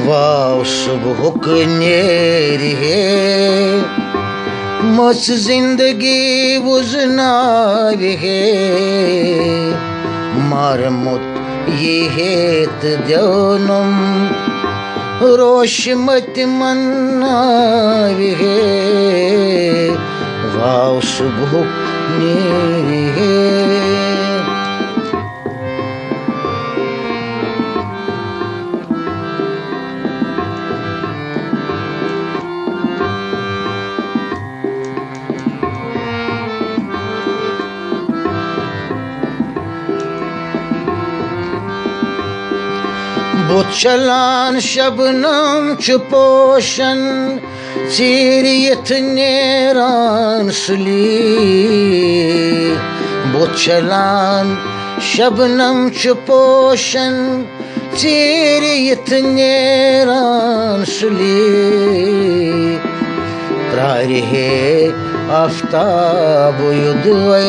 वाव सुबह नेरी है मस जिंदगी बुझनार है मारमुत ये हेत द्योनम रोश मत मन्नार है वाव सुबह नेरी है बुचलान शबनम चुपोशन चीरियत नेरान सुली बुचलान शबनम चुपोशन चीरियत नेरान सुली प्रारी है आफ्ताब युद्वे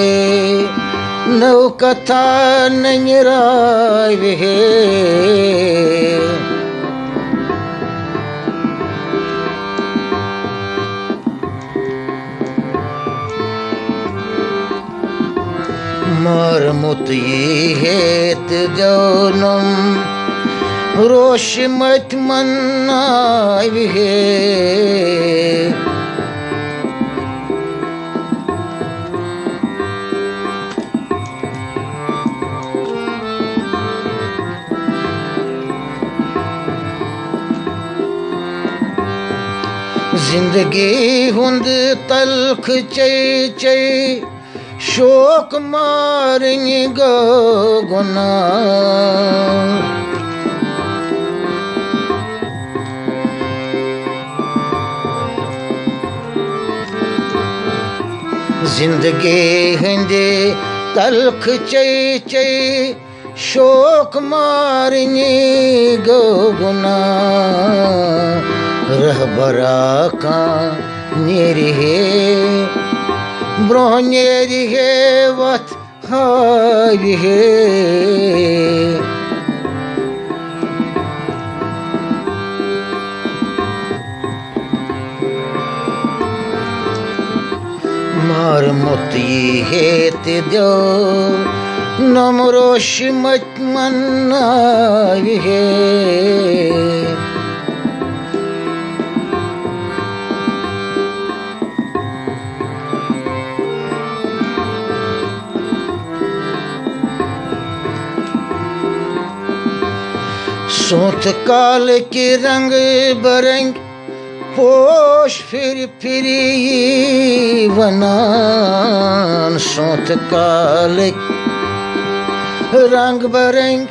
नौ कथा नंगराय है मारमुत ये हेत जौनम रोश मत मन्नाय है जिंदगी हुंद तलख चई चई शोक मारनी गुना जिंदगी हिंदे तलख चई चई शोक मारनी गुना रहबरा का नेरी है ब्रोह नेरी है वत हारी है मार मोती हेत दो नमरोश मत मन्ना है सोत काल के रंग बरंग पोश फिर वनान सोत काल रंग बरंग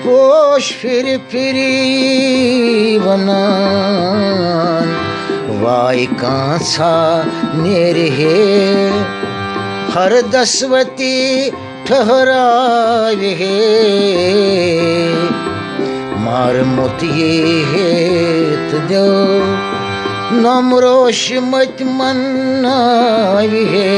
पोश फिर वनान वाई कांसा नेर है हर दसवती ठहराए है मार मोतिये हेत दो नमरोश मत मन्ना है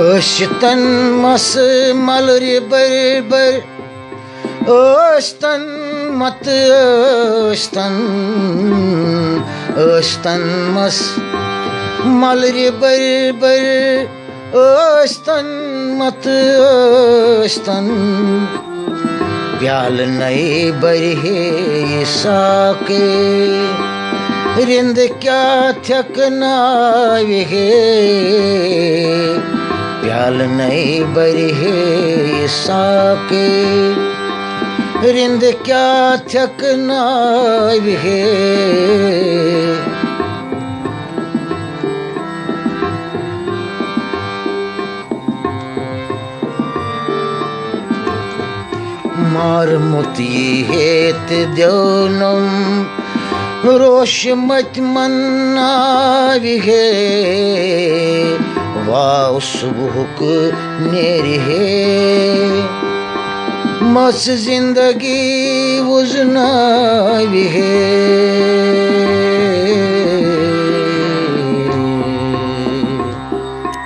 अशतन मस मलरे बर अस्तन मत अस्तन मस मलरे बर अस्तन मत अस्तन प्याल नए बर है साके रिंद क्या थकना है प्याल नई बरी है साके रिंद क्या थकना है मार मोती हेत द्योनम रोश मत मन्ना है वाह सुबह नेरी है मस जिंदगी उजना भी है।